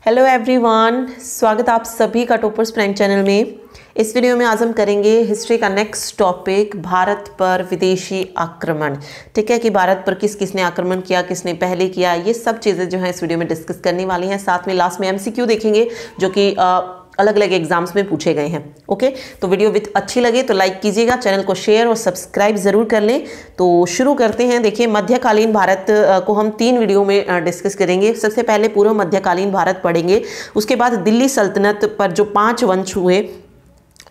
Hello everyone, स्वागत आप सभी का टॉपर्स प्राइम चैनल में। इस वीडियो में आज हम करेंगे हिस्ट्री का नेक्स्ट टॉपिक, भारत पर विदेशी आक्रमण। ठीक है कि भारत पर किस किसने आक्रमण किया, किसने पहले किया, ये सब चीज़ें जो है इस वीडियो में डिस्कस करने वाली हैं। साथ में लास्ट में एमसीक्यू देखेंगे जो कि अलग अलग एग्जाम्स में पूछे गए हैं। ओके, तो वीडियो विद अच्छी लगे तो लाइक कीजिएगा, चैनल को शेयर और सब्सक्राइब जरूर कर लें। तो शुरू करते हैं। देखिए, मध्यकालीन भारत को हम 3 वीडियो में डिस्कस करेंगे। सबसे पहले पूर्व मध्यकालीन भारत पढ़ेंगे, उसके बाद दिल्ली सल्तनत पर जो 5 वंश हुए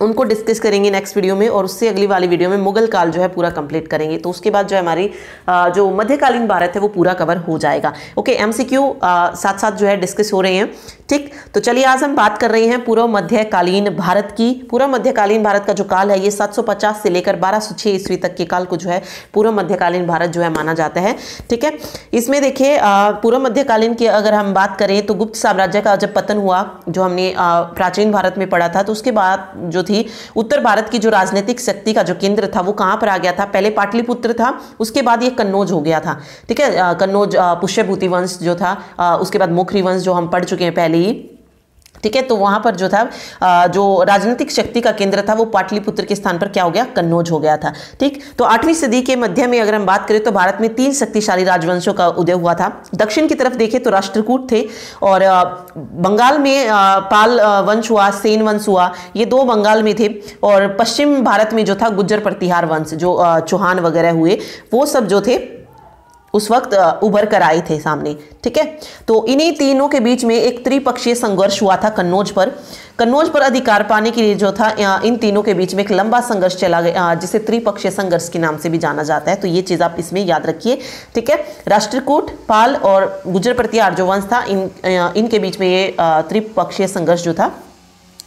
उनको डिस्कस करेंगे नेक्स्ट वीडियो में, और उससे अगली वाली वीडियो में मुगल काल जो है पूरा कंप्लीट करेंगे। तो उसके बाद जो है हमारी जो मध्यकालीन भारत है वो पूरा कवर हो जाएगा। ओके, एमसीक्यू साथ साथ जो है डिस्कस हो रहे हैं। ठीक, तो चलिए आज हम बात कर रहे हैं पूर्व मध्यकालीन भारत की। पूर्व मध्यकालीन भारत का जो काल है ये 750 से लेकर 1206 ईस्वी तक के काल को जो है पूर्व मध्यकालीन भारत जो है माना जाता है। ठीक है, इसमें देखिए पूर्व मध्यकालीन की अगर हम बात करें तो गुप्त साम्राज्य का जब पतन हुआ, जो हमने प्राचीन भारत में पढ़ा था, तो उसके बाद जो थी उत्तर भारत की जो राजनीतिक शक्ति का जो केंद्र था वो कहां पर आ गया था। पहले पाटलिपुत्र था, उसके बाद ये कन्नौज हो गया था। ठीक है, कन्नौज पुष्यभूति वंश जो था, उसके बाद मोखरी वंश जो हम पढ़ चुके हैं पहले ही। ठीक है, तो वहां पर जो था जो राजनीतिक शक्ति का केंद्र था वो पाटलिपुत्र के स्थान पर क्या हो गया, कन्नौज हो गया था। ठीक, तो 8वीं सदी के मध्य में अगर हम बात करें तो भारत में 3 शक्तिशाली राजवंशों का उदय हुआ था। दक्षिण की तरफ देखें तो राष्ट्रकूट थे, और बंगाल में पाल वंश हुआ, सेन वंश हुआ, ये 2 बंगाल में थे। और पश्चिम भारत में जो था गुज्जर प्रतिहार वंश, जो चौहान वगैरह हुए, वो सब जो थे उस वक्त उभर कर आए थे सामने। ठीक है, तो इन्हीं तीनों के बीच में एक त्रिपक्षीय संघर्ष हुआ था कन्नौज पर। कन्नौज पर अधिकार पाने के लिए जो था इन तीनों के बीच में एक लंबा संघर्ष चला गया, जिसे त्रिपक्षीय संघर्ष के नाम से भी जाना जाता है। तो ये चीज आप इसमें याद रखिए। ठीक है, राष्ट्रकूट, पाल और गुज्जर प्रतिहार जो वंश था, इनके बीच में ये त्रिपक्षीय संघर्ष जो था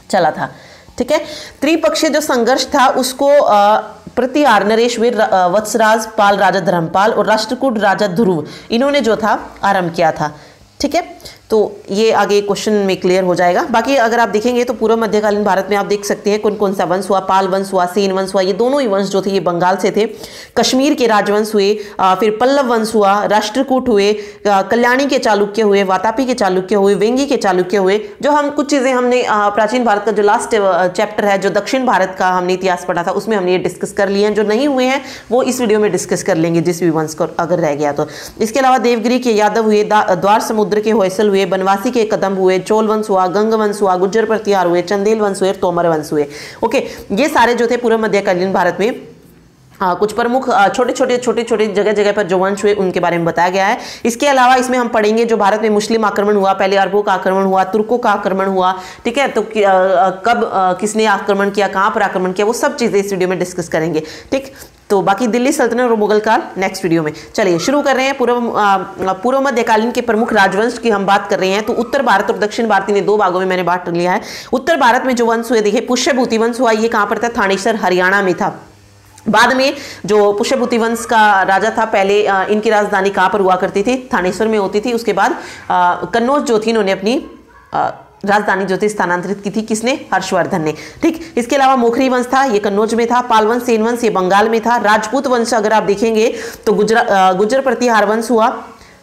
चला था। ठीक है, त्रिपक्षीय जो संघर्ष था उसको प्रतिहार नरेशवीर वत्सराज, पाल राजा धर्मपाल और राष्ट्रकूट राजा ध्रुव, इन्होंने जो था आरंभ किया था। ठीक है, तो ये आगे क्वेश्चन में क्लियर हो जाएगा। बाकी अगर आप देखेंगे तो पूर्व मध्यकालीन भारत में आप देख सकते हैं कौन कौन सा वंश हुआ। पाल वंश हुआ, सेन वंश हुआ, ये दोनों ही वंश जो थे ये बंगाल से थे। कश्मीर के राजवंश हुए, फिर पल्लव वंश हुआ, राष्ट्रकूट हुए, कल्याणी के चालुक्य हुए, वातापी के चालुक्य हुए, वेंगी के चालुक्य हुए। जो हम कुछ चीज़ें हमने प्राचीन भारत का जो लास्ट चैप्टर है, जो दक्षिण भारत का हमने इतिहास पढ़ा था, उसमें हमने ये डिस्कस कर लिए हैं। जो नहीं हुए हैं वो इस वीडियो में डिस्कस कर लेंगे, जिस भी वंश को अगर रह गया तो। इसके अलावा देवगिरी के यादव हुए, द्वार समुद्र के होयसल हुए, बनवासी के कदम हुए, चोल वंश हुआ, गंग वंश हुआ, गुज्जर प्रतिहार हुए, चंदेल वंश हुए, तोमर वंश हुए। ओके, ये सारे जो थे पूर्व मध्यकालीन भारत में कुछ प्रमुख छोटे छोटे जगह जगह पर जो वंश हुए उनके बारे में बताया गया है। इसके अलावा इसमें हम पढ़ेंगे जो भारत में मुस्लिम आक्रमण हुआ, पहले अरबों का आक्रमण हुआ, तुर्कों का आक्रमण हुआ। ठीक है, तो कब किसने आक्रमण किया, कहां पर आक्रमण किया, वो सब चीजें इस वीडियो में डिस्कस करेंगे। ठीक, तो बाकी दिल्ली सल्तनत और मुगल काल नेक्स्ट वीडियो में। चलिए शुरू कर रहे हैं। पूर्व मध्यकालीन के प्रमुख राजवंश की हम बात कर रहे हैं। तो उत्तर भारत और दक्षिण भारत ने 2 भागों में मैंने बांट लिया है। उत्तर भारत में जो वंश हुए, देखिए पुष्यभूति वंश हुआ, ये कहां पर था, थानेसर हरियाणा में था। बाद में जो पुष्यभूति वंश का राजा था, पहले इनकी राजधानी कहां पर हुआ करती थी, थानेश्वर में होती थी। उसके बाद कन्नौज जो थी, इन्होंने अपनी राजधानी जो थी स्थानांतरित की थी, किसने, हर्षवर्धन ने। ठीक, इसके अलावा मोखरी वंश था, ये कन्नौज में था। पाल वंश, सेन वंश, ये बंगाल में था। राजपूत वंश अगर आप देखेंगे तो गुज्जर प्रतिहार वंश हुआ,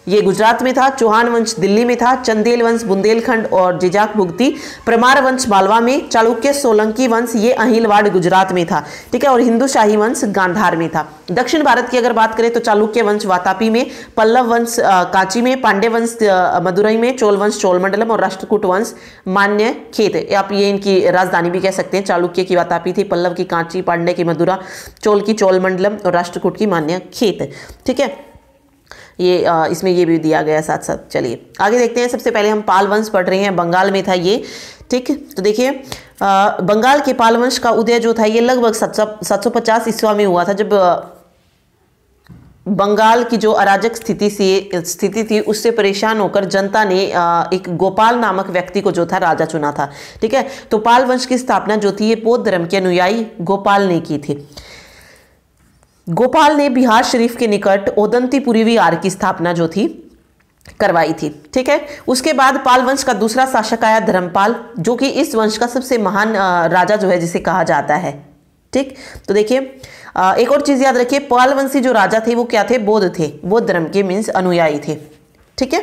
ये गुजरात में था। चौहान वंश दिल्ली में था। चंदेल वंश बुंदेलखंड और जिजाक भुगती। परमार वंश मालवा में। चालुक्य सोलंकी वंश ये अहिलवाड़ गुजरात में था। ठीक है, और हिंदू शाही वंश गांधार में था। दक्षिण भारत की अगर बात करें तो चालुक्य वंश वातापी में, पल्लव वंश कांची में, पांड्य वंश मदुरई में, चोल वंश चोलमंडलम और राष्ट्रकूट वंश मान्य खेत। आप ये इनकी राजधानी भी कह सकते हैं। चालुक्य की वातापी थी, पल्लव की कांची, पांड्य की मदुरा, चोल की चोलमंडलम और राष्ट्रकूट की मान्य खेत। ठीक है, ये इसमें ये भी दिया गया साथ साथ। चलिए आगे देखते हैं। सबसे पहले हम पाल वंश पढ़ रहे हैं, बंगाल में था ये। ठीक, तो देखिए बंगाल के पाल वंश का उदय जो था ये लगभग 750 ईस्वी में हुआ था, जब बंगाल की जो अराजक स्थिति थी उससे परेशान होकर जनता ने एक गोपाल नामक व्यक्ति को जो था राजा चुना था। ठीक है, तो पाल वंश की स्थापना जो थी ये बौद्ध धर्म के अनुयायी गोपाल ने की थी। गोपाल ने बिहार शरीफ के निकट ओदंतीपुरी विहार की स्थापना जो थी करवाई थी। ठीक है, उसके बाद पाल वंश का दूसरा शासक आया धर्मपाल, जो कि इस वंश का सबसे महान राजा जो है जिसे कहा जाता है। ठीक, तो देखिए एक और चीज याद रखिए, पाल वंशी जो राजा थे वो क्या थे, बौद्ध थे, बौद्ध धर्म के मीन्स अनुयायी थे। ठीक है।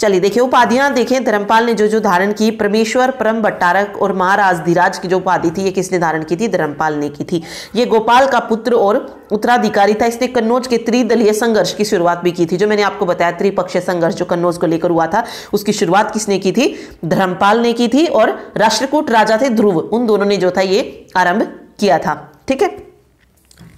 चलिए देखिए उपाधियां देखें, धर्मपाल ने जो जो धारण की, परमेश्वर, परम भट्टारक और महाराज धीराज की जो उपाधि थी ये किसने धारण की थी? धर्मपाल ने की थी। ये गोपाल का पुत्र और उत्तराधिकारी था। इसने कन्नौज के त्रिदलीय संघर्ष की शुरुआत भी की थी, जो मैंने आपको बताया त्रिपक्षीय संघर्ष जो कन्नौज को लेकर हुआ था, उसकी शुरुआत किसने की थी? धर्मपाल ने की थी। और राष्ट्रकूट राजा थे ध्रुव, उन दोनों ने जो था ये आरंभ किया था। ठीक है,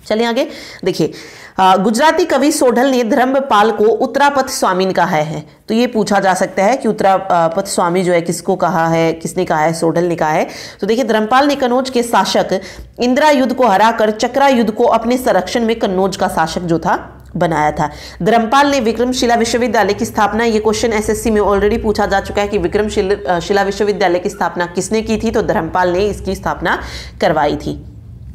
चलिए आगे देखिए, गुजराती कवि सोढल ने धर्मपाल को उत्तरापथ स्वामी कहा है। तो ये पूछा जा सकता है कि उत्तरापथ स्वामी जो है किसको कहा है, किसने कहा है? सोढल ने कहा है। तो देखिए धर्मपाल ने कन्नौज के शासक इंदिरा युद्ध को हराकर चक्रा युद्ध को अपने संरक्षण में कन्नौज का शासक जो था बनाया था। धर्मपाल ने विक्रमशिला विश्वविद्यालय की स्थापना, ये क्वेश्चन एसएससी में ऑलरेडी पूछा जा चुका है कि विक्रमशिला विश्वविद्यालय की स्थापना किसने की थी? तो धर्मपाल ने इसकी स्थापना करवाई थी।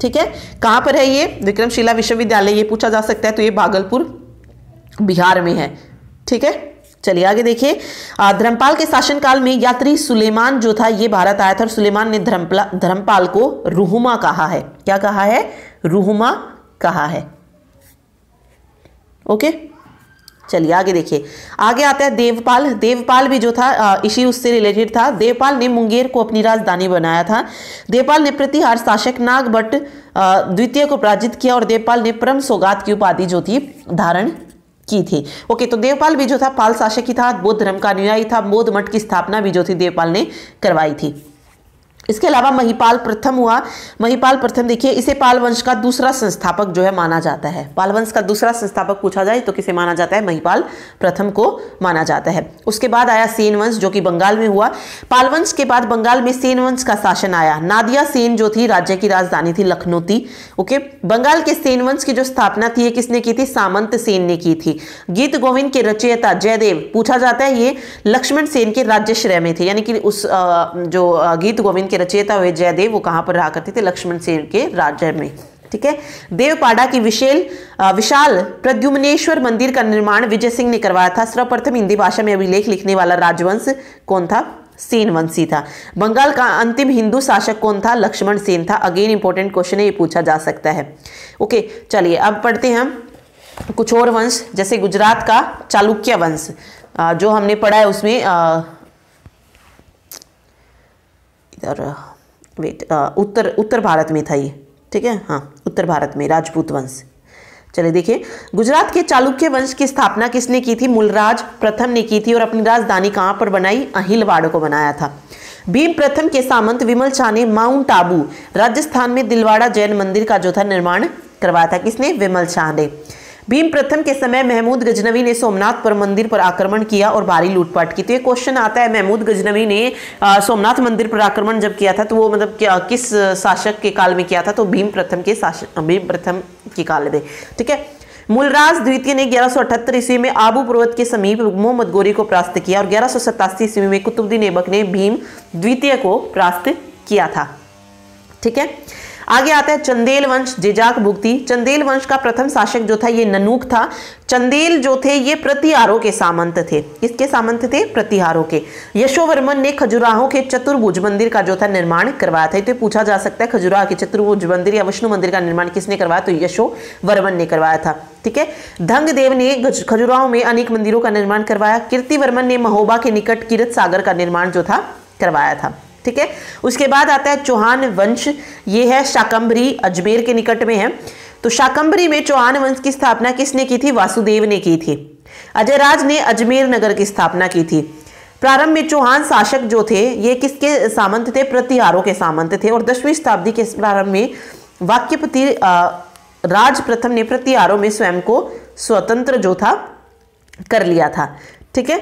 ठीक है, कहां पर है ये विक्रमशिला विश्वविद्यालय? ये पूछा जा सकता है। तो ये भागलपुर बिहार में है। ठीक है, चलिए आगे देखिए, धर्मपाल के शासनकाल में यात्री सुलेमान जो था ये भारत आया था और सुलेमान ने धर्मपाल को रुहुमा कहा है। क्या कहा है? रुहुमा कहा है। ओके, चलिए आगे देखिए, आगे आता है देवपाल। देवपाल भी जो था इसी उससे रिलेटेड था। देवपाल ने मुंगेर को अपनी राजधानी बनाया था। देवपाल ने प्रतिहार शासक नागभट्ट द्वितीय को पराजित किया और देवपाल ने परम सौगात की उपाधि जो थी धारण की थी। ओके, तो देवपाल भी जो था पाल शासक ही था, बौद्ध धर्म का अनुयायी था। बौद्ध मठ की स्थापना भी जो थी देवपाल ने करवाई थी। इसके अलावा महिपाल प्रथम हुआ। महिपाल प्रथम देखिए, इसे पाल वंश का दूसरा संस्थापक जो है माना जाता है। पाल वंश का दूसरा संस्थापक पूछा जाए तो किसे माना जाता है? महिपाल प्रथम को माना जाता है। उसके बाद आया सेन वंश जो कि बंगाल में हुआ। पाल वंश के बाद बंगाल में सेन वंश का शासन आया। नादिया सेन जो थी राज्य की राजधानी थी लखनौती। ओके, बंगाल के सेन वंश की जो स्थापना थी किसने की थी? सामंत सेन ने की थी। गीत गोविंद के रचयिता जयदेव पूछा जाता है ये लक्ष्मण सेन के राज्यश्रय में थे, यानी कि उस जो गीत गोविंद के रचयिता हुए जयदेव वो कहां पर रहा करते थे? लक्ष्मण सेन के राज्य में। ठीक है, देवपाड़ा की विशाल प्रद्युम्नेश्वर मंदिर का निर्माण विजय सिंह ने करवाया था। सर्वप्रथम हिंदी भाषा में अभिलेख लिखने वाला राजवंश कौन था? सेन वंशी था। बंगाल का अंतिम हिंदू शासक कौन था? लक्ष्मण सेन था। अगेन इंपॉर्टेंट क्वेश्चन है, ये पूछा जा सकता है। ओके, चलिए अब पढ़ते हैं हम कुछ और वंश, जैसे गुजरात का चालुक्य वंश जो हमने पढ़ा है उसमें उत्तर भारत में था ये। ठीक है, हाँ उत्तर भारत में राजपूत वंश। चलिए देखिए, गुजरात के चालुक्य वंश की स्थापना किसने की थी? मूलराज प्रथम ने की थी और अपनी राजधानी कहां पर बनाई? अहिलवाड़ को बनाया था। भीम प्रथम के सामंत विमल शाह ने माउंट आबू राजस्थान में दिलवाड़ा जैन मंदिर का जो था निर्माण करवाया था। किसने? विमल शाह ने। भीम प्रथम के समय महमूद गजनवी ने सोमनाथ पर मंदिर पर आक्रमण किया और भारी लूटपाट की। तो ये क्वेश्चन आता है, महमूद गजनवी ने सोमनाथ मंदिर पर आक्रमण जब किया था तो वो मतलब किस शासक के काल में किया था? तो भीम प्रथम के काल में। ठीक है, मूलराज द्वितीय ने 1178 ईस्वी में आबू पर्वत के समीप मोहम्मद गोरी को परास्त किया और 1187 ईस्वी में कुतुबुद्दीन ऐबक ने भीम द्वितीय को परास्त किया था। ठीक है, आगे आता है चंदेल वंश, जेजाक भुगती। चंदेल वंश का प्रथम शासक जो था ये ननूक था। चंदेल जो थे ये प्रतिहारों के सामंत थे। किसके सामंत थे? प्रतिहारों के। यशोवर्मन ने खजुराहो के चतुर्भुज मंदिर का जो था निर्माण करवाया था। तो पूछा जा सकता है खजुराहो के चतुर्भुज मंदिर या विष्णु मंदिर का निर्माण किसने करवाया? तो यशोवर्मन ने करवाया था। ठीक है, धंगदेव ने खजुराहो में अनेक मंदिरों का निर्माण करवाया। कीर्तिवर्मन ने महोबा के निकट किरत सागर का निर्माण जो था करवाया था। ठीक है, उसके बाद आता है चौहान वंश, ये है शाकंभरी अजमेर के निकट में है। तो शाकंभरी में चौहान वंश की स्थापना किसने की थी? वासुदेव ने की थी। अजयराज ने अजमेर नगर की स्थापना की थी। प्रारंभ में चौहान शासक जो थे ये किसके सामंत थे? प्रतिहारों के सामंत थे। और 10वीं शताब्दी के प्रारंभ में वाक्यपति राज प्रथम ने प्रतिहारों में स्वयं को स्वतंत्र जो था कर लिया था। ठीक है,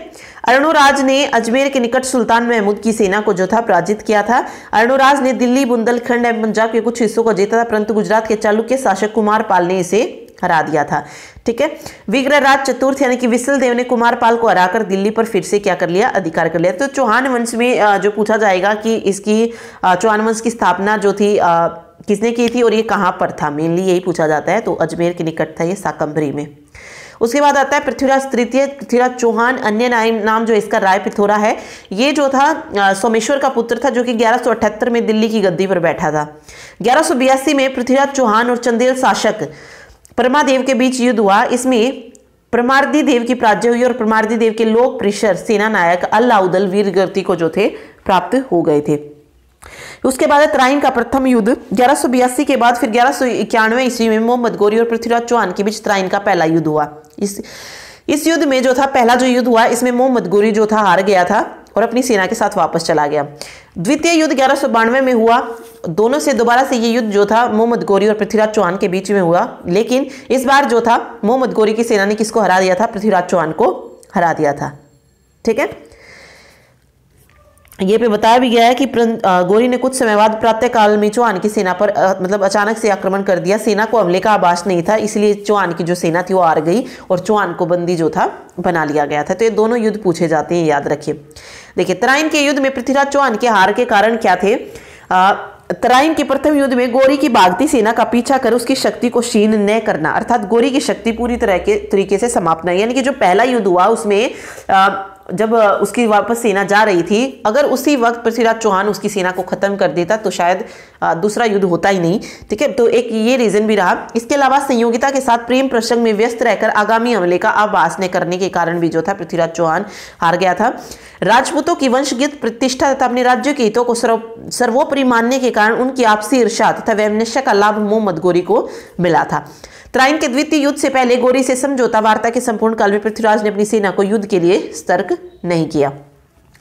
अर्णोराज ने अजमेर के निकट सुल्तान महमूद की सेना को जो था पराजित किया था। अर्णोराज ने दिल्ली, बुंदेलखंड एवं पंजाब के कुछ हिस्सों को जीता था, परंतु गुजरात के चालुक्य शासक कुमारपाल ने इसे हरा दिया था। ठीक है, विग्रहराज चतुर्थ यानी कि विसलदेव ने कुमारपाल को हराकर दिल्ली पर फिर से क्या कर लिया? अधिकार कर लिया। तो चौहान वंश में जो पूछा जाएगा कि इसकी चौहान वंश की स्थापना जो थी किसने की थी और ये कहाँ पर था? मेनली यही पूछा जाता है। तो अजमेर के निकट था ये, शाकंभरी में। उसके बाद आता है पृथ्वीराज तृतीय, पृथ्वीराज चौहान, अन्य नाम जो इसका राय पिथौरा है। ये जो था सोमेश्वर का पुत्र था जो कि 1178 में दिल्ली की गद्दी पर बैठा था। 1182 में पृथ्वीराज चौहान और चंदेल शासक परमादेव के बीच युद्ध हुआ। इसमें परमार्दी देव की पराजय हुई और परमार्दी देव के लोक प्रिशर सेना नायक अलाउदल वीरगति को जो थे प्राप्त हो गए थे। उसके बाद तराइन का प्रथम युद्ध 1182 के बाद फिर 1191 ईस्वी में मोहम्मद गोरी और पृथ्वीराज चौहान के बीच तराइन का पहला युद्ध हुआ। इस युद्ध में जो था पहला जो युद्ध हुआ इसमें मोहम्मद गोरी जो था हार गया था और अपनी सेना के साथ वापस चला गया। द्वितीय युद्ध 1192 में हुआ। दोनों से दोबारा से ये युद्ध जो था मोहम्मद गोरी और पृथ्वीराज चौहान के बीच में हुआ, लेकिन इस बार जो था मोहम्मद गोरी की सेना ने किसको हरा दिया था? पृथ्वीराज चौहान को हरा दिया था। ठीक है, ये पे बताया भी गया है कि गोरी ने कुछ समय बाद प्रातः काल में चौहान की सेना पर मतलब अचानक से आक्रमण कर दिया। सेना को हमले का आभास नहीं था, इसलिए चौहान की जो सेना थी वो हार गई और चौहान को बंदी जो था बना लिया गया था। तो ये दोनों युद्ध पूछे जाते हैं, याद रखिए। देखिए, तराइन के युद्ध में पृथ्वीराज चौहान के हार के कारण क्या थे? तराइन के प्रथम युद्ध में गोरी की भागती सेना का पीछा कर उसकी शक्ति को क्षीण न करना, अर्थात गोरी की शक्ति पूरी तरह के तरीके से समाप्त नहीं, यानी कि जो पहला युद्ध हुआ उसमें जब उसकी वापस सेना जा रही थी, अगर उसी वक्त पृथ्वीराज चौहान उसकी सेना को खत्म कर देता तो शायद दूसरा युद्ध होता ही नहीं। ठीक है, तो एक ये रीजन भी रहा। इसके अलावा संयोगिता के साथ प्रेम प्रसंग में व्यस्त रहकर आगामी हमले का आभास न करने के कारण भी जो था पृथ्वीराज चौहान हार गया था। राजपूतों की वंशगत प्रतिष्ठा तथा अपने राज्य के हितों को सर्वोपरि मानने के कारण उनकी आपसी ईर्ष्या तथा वैमनस्य का लाभ मोहम्मद गोरी को मिला था। तराइन के द्वितीय युद्ध से पहले गोरी से समझौता वार्ता के संपूर्ण काल में पृथ्वीराज ने अपनी सेना को युद्ध के लिए सतर्क नहीं किया।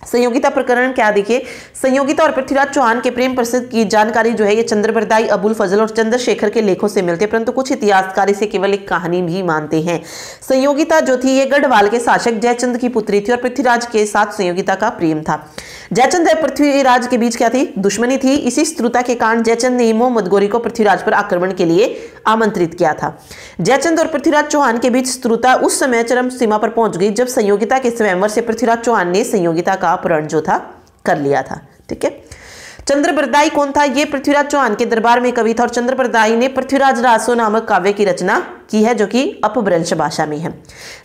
संयोगिता प्रकरण क्या? देखिए, संयोगिता और पृथ्वीराज चौहान के प्रेम प्रसिद्ध की जानकारी जो है ये चंद्रबरदाई, अबुल फजल और चंद्रशेखर के लेखों से मिलते, परंतु कुछ इतिहासकार इसे केवल एक कहानी भी मानते हैं। संयोगिता जो थी ये गढ़वाल के शासक जयचंद की पुत्री थी और पृथ्वीराज के साथ संयोगिता का प्रेम था। जयचंद और पृथ्वीराज के बीच क्या थी? दुश्मनी थी। इसी शत्रुता के कारण जयचंद ने मोहम्मद गोरी को पृथ्वीराज पर आक्रमण के लिए आमंत्रित किया था। जयचंद और पृथ्वीराज चौहान के बीच शत्रुता उस समय चरम सीमा पर पहुंच गई जब संयोगिता के स्वयंवर से पृथ्वीराज चौहान ने संयोगिता का अपहरण जो था कर लिया था। ठीक है, चंद्रबरदाई कौन था? ये पृथ्वीराज चौहान के दरबार में कवि था और चंद्रबरदाई ने पृथ्वीराज रासो नामक काव्य की रचना की है जो कि अपभ्रंश भाषा में है।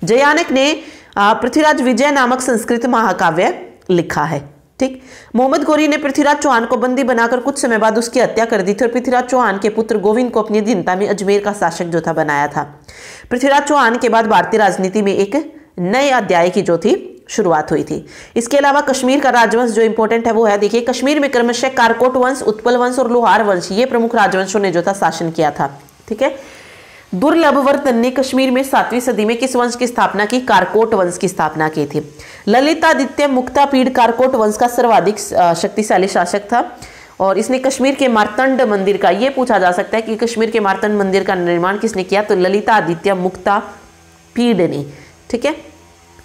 जयानक ने पृथ्वीराज विजय नामक संस्कृत महाकाव्य लिखा है। ठीक, मोहम्मद गोरी ने पृथ्वीराज चौहान को बंदी बनाकर कुछ समय बाद उसकी हत्या कर दी थी और पृथ्वीराज चौहान के पुत्र गोविंद को अपनी अधीनता में अजमेर का शासक जो था बनाया था। पृथ्वीराज चौहान के बाद भारतीय राजनीति में एक नए अध्याय की जो थी शुरुआत हुई थी। इसके अलावा कश्मीर का राजवंश जो इंपॉर्टेंट है वो है, देखिए, कश्मीर में क्रमशः कारकोट वंश, उत्पल वंश और लोहार वंश ये प्रमुख राजवंशों ने जो था शासन किया था। ठीक है, दुर्लभवर्तन ने कश्मीर में 7वीं सदी में किस वंश की स्थापना की? कारकोट वंश की स्थापना की थी। ललितादित्य मुक्तापीड़ कारकोट वंश का सर्वाधिक शक्तिशाली शासक था और इसने कश्मीर के मार्तंड मंदिर का, ये पूछा जा सकता है कि कश्मीर के मार्तंड मंदिर का निर्माण किसने किया? तो ललितादित्य मुक्तापीड़ ने। ठीक है,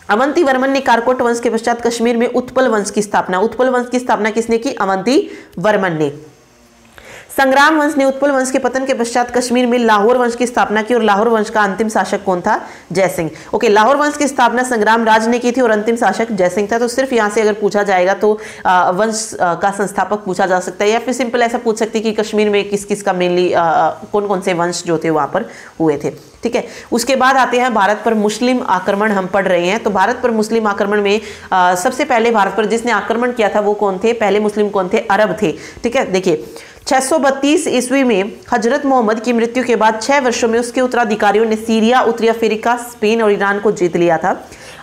अवंती वर्मन ने कारकोट वंश के पश्चात कश्मीर में उत्पल वंश की स्थापना, उत्पल वंश की स्थापना किसने की? अवंती वर्मन ने। संग्राम वंश ने उत्पल वंश के पतन के पश्चात कश्मीर में लाहौर वंश की स्थापना की और लाहौर वंश का अंतिम शासक कौन था? जयसिंह। ओके, लाहौर वंश की स्थापना संग्राम राज ने की थी और अंतिम शासक जयसिंह था। तो सिर्फ यहाँ से अगर पूछा जाएगा तो वंश का संस्थापक पूछा जा सकता है या फिर सिंपल ऐसा पूछ सकते हैं कि कश्मीर में किस किस का मेनली कौन कौन से वंश जो थे वहां पर हुए थे। ठीक है, उसके बाद आते हैं भारत पर मुस्लिम आक्रमण, हम पढ़ रहे हैं। तो भारत पर मुस्लिम आक्रमण में सबसे पहले भारत पर जिसने आक्रमण किया था वो कौन थे? पहले मुस्लिम कौन थे? अरब थे। ठीक है, देखिए 632 ईस्वी में हजरत मोहम्मद की मृत्यु के बाद 6 वर्षों में उसके उत्तराधिकारियों ने सीरिया, उत्तरी अफ्रीका, स्पेन और ईरान को जीत लिया था।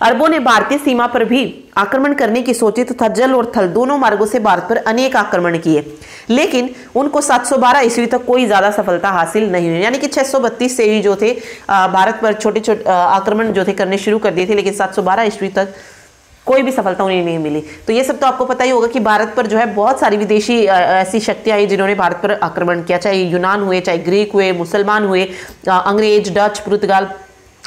अरबों ने भारतीय सीमा पर भी आक्रमण करने की सोची तथा जल और थल दोनों मार्गों से भारत पर अनेक आक्रमण किए, लेकिन उनको 712 ईस्वी तक कोई ज्यादा सफलता हासिल नहीं हुई। यानी कि 632 से ही जो थे भारत पर छोटे छोटे आक्रमण जो थे करने शुरू कर दिए थे, लेकिन 712 ईस्वी तक कोई भी सफलता उन्हें नहीं मिली। तो ये सब तो आपको पता ही होगा कि भारत पर जो है बहुत सारी विदेशी ऐसी शक्तियां आई जिन्होंने भारत पर आक्रमण किया, चाहे यूनान हुए, चाहे ग्रीक हुए, मुसलमान हुए, अंग्रेज, डच, पुर्तगाल,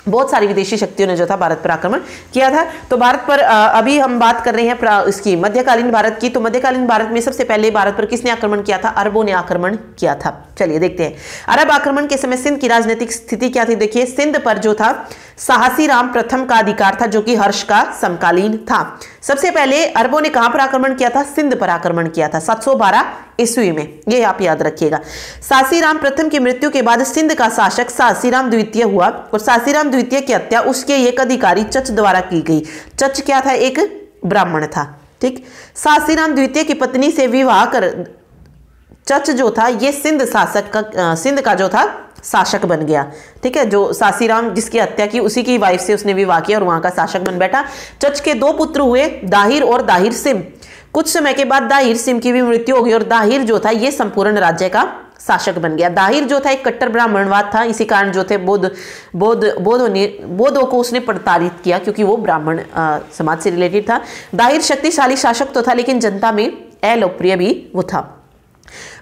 बहुत सारी विदेशी शक्तियों ने जो था भारत पर आक्रमण किया था। तो भारत पर अभी हम बात कर रहे हैं इसकी मध्यकालीन भारत की। तो मध्यकालीन भारत में सबसे पहले भारत पर किसने आक्रमण किया था? अरबों ने आक्रमण किया था। चलिए देखते हैं अरब आक्रमण के समय सिंध की राजनीतिक स्थिति क्या थी। देखिए, सिंध पर जो था साहसी राम प्रथम का अधिकार था जो कि हर्ष का समकालीन था। सबसे पहले अरबों ने कहां पर आक्रमण किया था? सिंध पर आक्रमण किया था 712 ईस्वी में, ये आप याद रखिएगा। साहसी राम प्रथम की मृत्यु के बाद सिंध का शासक साहसी राम द्वितीय हुआ और साहसी राम द्वितीय की हत्या उसके एक अधिकारी चच द्वारा की गई। चच क्या था? एक ब्राह्मण था। ठीक, साहसी राम द्वितीय की पत्नी से विवाह कर चच जो था ये सिंध का जो था शासक बन गया। ठीक है, जो सासीराम जिसकी हत्या की उसी की वाइफ से उसने विवाह किया और वहां का शासक बन बैठा। चच के 2 पुत्र हुए, दाहिर और दाहिर सिम। कुछ समय के बाद दाहिर सिम की भी मृत्यु हो गई और दाहिर जो था ये संपूर्ण राज्य का शासक बन गया। दाहिर जो था एक कट्टर ब्राह्मणवाद था, इसी कारण जो थे बौद्धों को उसने प्रताड़ित किया क्योंकि वो ब्राह्मण समाज से रिलेटेड था। दाहिर शक्तिशाली शासक तो था लेकिन जनता में अलोकप्रिय भी वो था।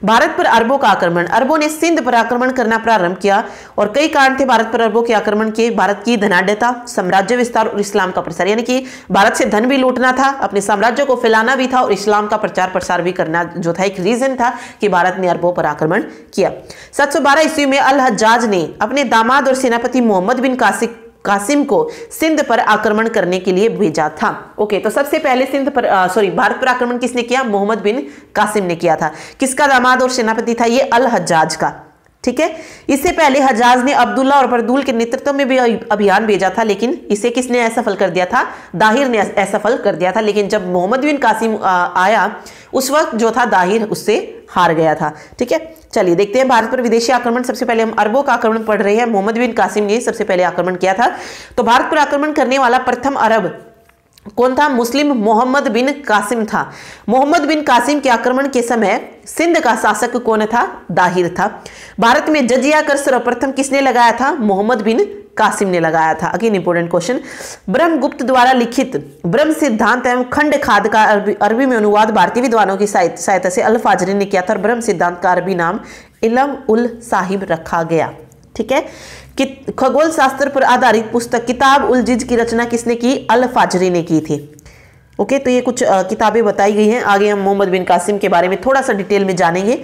भारत पर अरबों का आक्रमण। अरबों ने सिंध पर आक्रमण करना प्रारंभ किया और कई कारण थे भारत पर अरबों के आक्रमण के। भारत की धनाढ्यता, साम्राज्य विस्तार और इस्लाम का प्रसार, यानी कि भारत से धन भी लूटना था, अपने साम्राज्य को फैलाना भी था और इस्लाम का प्रचार प्रसार भी करना जो था एक रीजन था कि भारत ने अरबों पर आक्रमण किया। 712 ईस्वी में अल हज्जाज ने अपने दामाद और सेनापति मोहम्मद बिन कासिम को सिंध पर आक्रमण करने के लिए भेजा था। ओके, तो सबसे पहले भारत पर आक्रमण किसने किया? मोहम्मद बिन कासिम ने किया था। किसका दामाद और सेनापति था? ये अल हज्जाज का। ठीक है, इससे पहले हज्जाज ने अब्दुल्ला और बरदुल के नेतृत्व में भी अभियान भेजा था, लेकिन इसे किसने असफल कर दिया था? दाहिर ने असफल कर दिया था। लेकिन जब मोहम्मद बिन कासिम आया उस वक्त जो था दाहिर उससे हार गया था। ठीक है, चलिए देखते हैं भारत पर विदेशी आक्रमण। सबसे पहले हम अरबों का आक्रमण पढ़ रहे हैं। मोहम्मद बिन कासिम ने सबसे पहले आक्रमण किया था। तो भारत पर आक्रमण करने वाला प्रथम अरब कौन था? मुस्लिम मोहम्मद बिन कासिम था। मोहम्मद बिन कासिम के आक्रमण के समय सिंध का शासक कौन था? दाहिर था। भारत में जजिया कर सर्वप्रथम किसने लगाया था? मोहम्मद बिन कासिम ने लगाया था। Again important question. ब्रह्मगुप्त द्वारा लिखित ब्रह्म सिद्धांत एवं खंड खाद का अरबी में अनुवाद भारतीय विद्वानों की सहायता से अल फाजरी ने किया था और ब्रह्म सिद्धांत का अरबी नाम इल्म उल साहिब रखा गया। ठीक है, खगोल शास्त्र पर आधारित पुस्तक किताब उल जिज की रचना किसने की? अल फाजरी ने की थी। ओके, तो ये कुछ किताबें बताई गई हैं। आगे हम मोहम्मद बिन कासिम के बारे में थोड़ा सा डिटेल में जानेंगे।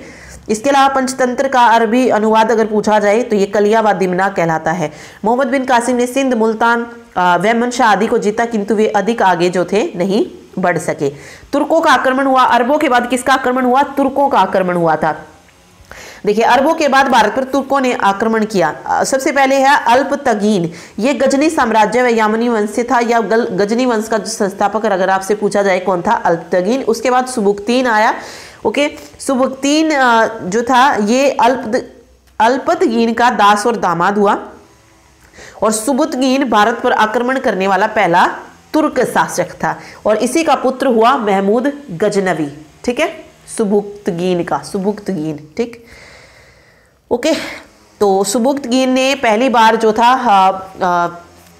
इसके अलावा पंचतंत्र का अरबी अनुवाद अगर पूछा जाए तो ये कलिया व दिमना कहलाता है। मोहम्मद बिन कासिम ने सिंध, मुल्तान, वैमन शाह आदि को जीता किंतु वे अधिक आगे जो थे नहीं बढ़ सके। तुर्कों का आक्रमण हुआ। अरबों के बाद किसका आक्रमण हुआ? तुर्कों का आक्रमण हुआ था। देखिए, अरबों के बाद भारत पर तुर्कों ने आक्रमण किया। सबसे पहले है अल्पतगीन। ये गजनी साम्राज्य व यामनी वंश से था, या गजनी वंश का संस्थापक अगर आपसे पूछा जाए कौन था? अल्पतगीन। उसके बाद सुबुक्तीन आया। ओके, सुबुक्तीन जो था ये अल्पतगीन का दास और दामाद हुआ और सुबुक्तीन भारत पर आक्रमण करने वाला पहला तुर्क शासक था और इसी का पुत्र हुआ महमूद गजनवी। ठीक है, सुबुक्तगीन। ठीक, ओके, तो सुबुक्तगीन ने पहली बार जो था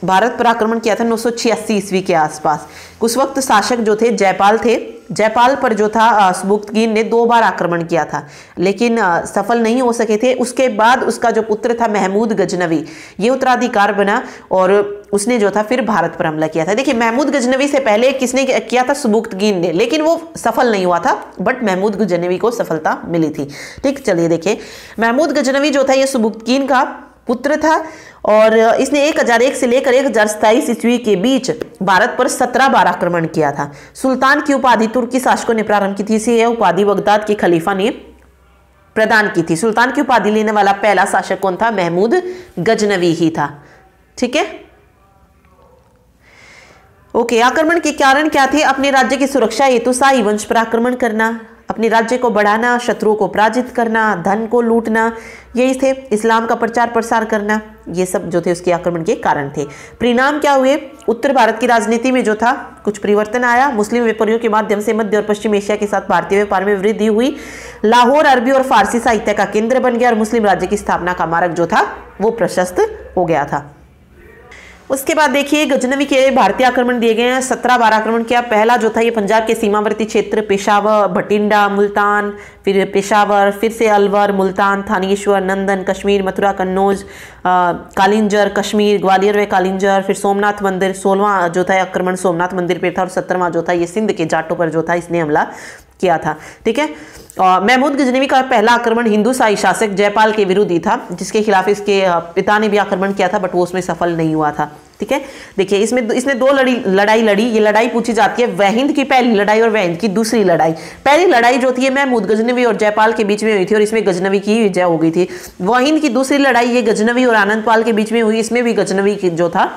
भारत पर आक्रमण किया था 986 ईस्वी के आसपास। उस वक्त शासक जो थे जयपाल थे। जयपाल पर जो था सुबुक्तगीन ने 2 बार आक्रमण किया था लेकिन सफल नहीं हो सके थे। उसके बाद उसका जो पुत्र था महमूद गजनवी, ये उत्तराधिकार बना और उसने जो था फिर भारत पर हमला किया था। देखिए, महमूद गजनवी से पहले किसने किया था? सुबुक्तगीन ने, लेकिन वो सफल नहीं हुआ था, बट महमूद गजनवी को सफलता मिली थी। ठीक, चलिए देखिए, महमूद गजनवी जो था ये सुबुक्तगीन का पुत्र था और इसने 1001 से लेकर 1027 ईस्वी के बीच भारत पर 17 बार आक्रमण किया था। सुल्तान की उपाधि तुर्की शासकों ने प्रारंभ की थी। यह उपाधि बगदाद के खलीफा ने प्रदान की थी। सुल्तान की उपाधि लेने वाला पहला शासक कौन था? महमूद गजनवी ही था। ठीक है, ओके, आक्रमण के कारण क्या थे? अपने राज्य की सुरक्षा हेतु शाही वंश पर आक्रमण करना, अपने राज्य को बढ़ाना, शत्रुओं को पराजित करना, धन को लूटना, यही थे। इस्लाम का प्रचार प्रसार करना, ये सब जो थे उसके आक्रमण के कारण थे। परिणाम क्या हुए? उत्तर भारत की राजनीति में जो था कुछ परिवर्तन आया। मुस्लिम व्यापारियों के माध्यम से मध्य और पश्चिम एशिया के साथ भारतीय व्यापार में वृद्धि हुई। लाहौर अरबी और फारसी साहित्य का केंद्र बन गया और मुस्लिम राज्य की स्थापना का मार्ग जो था वो प्रशस्त हो गया था। उसके बाद देखिए, गजनवी के भारतीय आक्रमण दिए गए हैं। 17 बार आक्रमण किया। पहला जो था ये पंजाब के सीमावर्ती क्षेत्र पेशावर, भटिंडा, मुल्तान, फिर पेशावर, फिर से अलवर, मुल्तान, थानेश्वर, नंदन, कश्मीर, मथुरा, कन्नौज, कालिंजर, कश्मीर, ग्वालियर व कालिंजर, फिर सोमनाथ मंदिर। 16वां जो था आक्रमण सोमनाथ मंदिर पर था और 17वां जो था ये सिंध के जाटों पर जो था इसने हमला किया था। ठीक है, महमूद गजनवी का पहला आक्रमण हिंदू शाही शासक जयपाल के विरुद्ध ही था, जिसके खिलाफ इसके पिता ने भी आक्रमण किया था, बट वो उसमें सफल नहीं हुआ था। ठीक है, देखिए इसने 2 लड़ाई लड़ी। ये लड़ाई पूछी जाती है वहिंद की पहली लड़ाई और वहिंद की दूसरी लड़ाई। पहली लड़ाई जो थी महमूद गजनवी और जयपाल के बीच में हुई थी और इसमें गजनवी की विजय हो गई थी। वहिंद की दूसरी लड़ाई ये गजनवी और आनंदपाल के बीच में हुई, इसमें भी गजनवी की जो था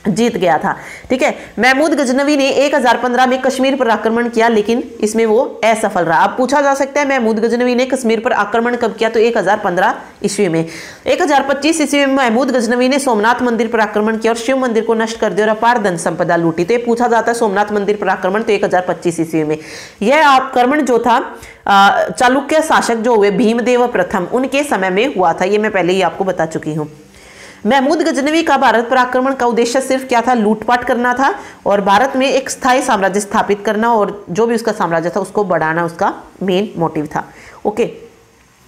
जीत गया था। ठीक है, महमूद गजनवी ने 1015 में कश्मीर पर आक्रमण किया, लेकिन इसमें वो असफल रहा। अब पूछा जा सकता है महमूद गजनवी ने कश्मीर पर आक्रमण कब किया, तो 1015 ईस्वी में। 1025 ईस्वी में महमूद गजनवी ने सोमनाथ मंदिर पर आक्रमण किया और शिव मंदिर को नष्ट कर दिया और अपार धन संपदा लूटी। तो ये पूछा जाता है सोमनाथ मंदिर पर आक्रमण, तो 1025 ईस्वी में। यह आक्रमण जो था चालुक्य शासक जो हुए भीमदेव प्रथम, उनके समय में हुआ था। ये मैं पहले ही आपको बता चुकी हूँ। महमूद गजनवी का भारत पर आक्रमण का उद्देश्य सिर्फ क्या था, लूटपाट करना था और भारत में एक स्थायी साम्राज्य स्थापित करना और जो भी उसका साम्राज्य था उसको बढ़ाना उसका मेन मोटिव था। ओके,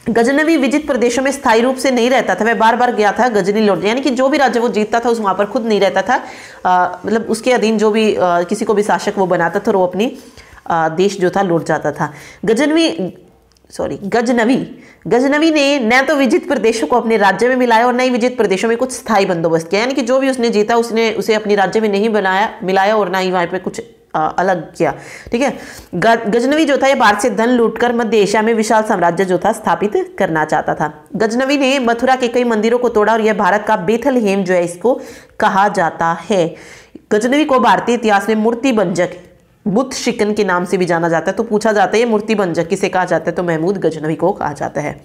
गजनवी विजित प्रदेशों में स्थायी रूप से नहीं रहता था, वह बार बार गया था गजनी लौट, यानी कि जो भी राज्य वो जीतता था उस वहां पर खुद नहीं रहता था, मतलब उसके अधीन जो भी किसी को भी शासक वो बनाता था, वो अपनी देश जो था लौट जाता था। गजनवी ने न तो विजित प्रदेशों को अपने राज्य में मिलाया और न ही विजित प्रदेशों में कुछ स्थायी बंदोबस्त किया, यानी कि जो भी उसने जीता उसने उसे अपने राज्य में नहीं मिलाया और ना ही वहां पे कुछ अलग किया। ठीक है, गजनवी जो था ये भारत से धन लूटकर मध्य एशिया में विशाल साम्राज्य जो था स्थापित करना चाहता था। गजनवी ने मथुरा के कई मंदिरों को तोड़ा और यह भारत का बेथलहेम जो है इसको कहा जाता है। गजनवी को भारतीय इतिहास में मूर्ति भंजक, बुत शिकन के नाम से भी जाना जाता है। तो पूछा जाता है ये मूर्ति भंजक किसे कहा जाता है, तो महमूद गजनवी को कहा जाता है।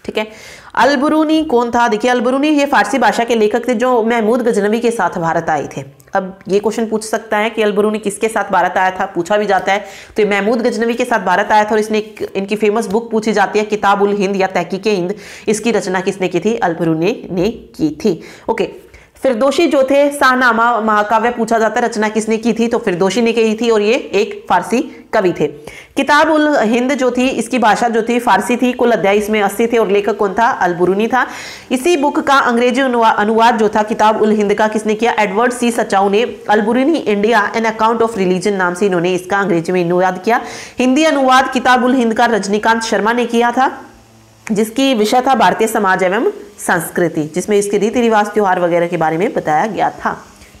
ठीक है, अलबरूनी कौन था, देखिए अलबरूनी ये फारसी भाषा के लेखक थे जो महमूद गजनवी के साथ भारत आए थे। अब ये क्वेश्चन पूछ सकता है कि अलबरूनी किसके साथ भारत आया था, पूछा भी जाता है। तो ये महमूद गजनवी के साथ भारत आया था और इसने इनकी फेमस बुक पूछी जाती है किताब उल हिंद या तहकीक हिंद। इसकी रचना किसने की थी, अलबरूनी ने की थी। ओके, फिरदौसी जो थे शाहनामा महाकाव्य पूछा जाता है रचना किसने की थी, तो फिरदौसी ने की थी और ये एक फारसी कवि थे। किताब उल हिंद जो थी इसकी भाषा जो थी फारसी थी, कुल अध्याय इसमें 80 थे और लेखक कौन था, अलबरूनी था। इसी बुक का अंग्रेजी अनुवाद जो था किताब उल हिंद का किसने किया, एडवर्ड सी सचाऊ ने। Al-Biruni India an account of religion नाम से इन्होंने इसका अंग्रेजी में अनुवाद किया। हिंदी अनुवाद किताब उल हिंद का रजनीकांत शर्मा ने किया था, जिसकी विषय था भारतीय समाज एवं संस्कृति, जिसमें इसके रीति रिवाज त्योहार वगैरह के बारे में बताया गया था।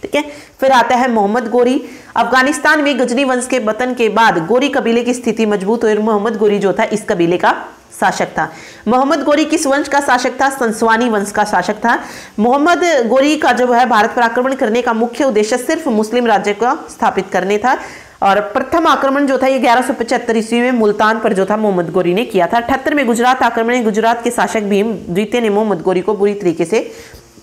ठीक है, फिर आता है मोहम्मद गोरी। अफगानिस्तान में गजनी वंश के पतन के बाद गोरी कबीले की स्थिति मजबूत हुई और मोहम्मद गोरी जो था इस कबीले का शासक था। मोहम्मद गोरी किस वंश का शासक था, संसवानी वंश का शासक था। मोहम्मद गोरी का जो है भारत पर आक्रमण करने का मुख्य उद्देश्य सिर्फ मुस्लिम राज्य को स्थापित करने था और प्रथम आक्रमण जो था ये 1175 ईस्वी में मुल्तान पर जो था मोहम्मद गोरी ने किया था। 78 में गुजरात आक्रमण, गुजरात के शासक भीम द्वितीय ने मोहम्मद गोरी को बुरी तरीके से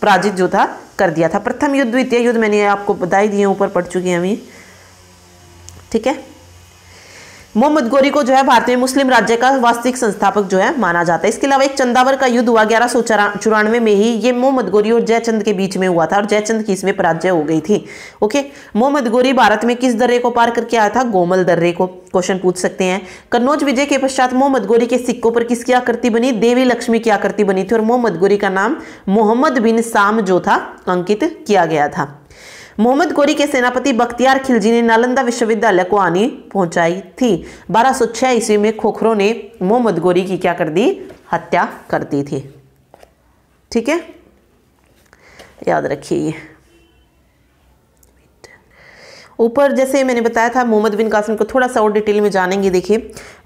पराजित जो था कर दिया था। प्रथम युद्ध द्वितीय युद्ध मैंने आपको बधाई दिए, ऊपर पढ़ चुके हैं अभी। ठीक है, मोहम्मद गोरी को जो है भारत में मुस्लिम राज्य का वास्तविक संस्थापक जो है माना जाता है। इसके अलावा एक चंदावर का युद्ध हुआ 1194 में ही, ये मोहम्मद गोरी और जयचंद के बीच में हुआ था और जयचंद की इसमें पराजय हो गई थी। ओके, मोहम्मद गोरी भारत में किस दर्रे को पार करके आया था, गोमल दर्रे को, क्वेश्चन पूछ सकते हैं। कन्नौज विजय के पश्चात मोहम्मद गोरी के सिक्कों पर किसकी आकृति बनी, देवी लक्ष्मी की आकृति बनी थी और मोहम्मद गोरी का नाम मोहम्मद बिन साम जो था अंकित किया गया था। मोहम्मद गोरी के सेनापति बख्तियार खिलजी ने नालंदा विश्वविद्यालय को हानि पहुंचाई थी। 1206 ईस्वी में खोखरों ने मोहम्मद गोरी की क्या कर दी, हत्या कर दी थी। ठीक है, याद रखिए। ऊपर जैसे मैंने बताया था मोहम्मद बिन कासिम को थोड़ा सा और डिटेल में जानेंगे। देखिए,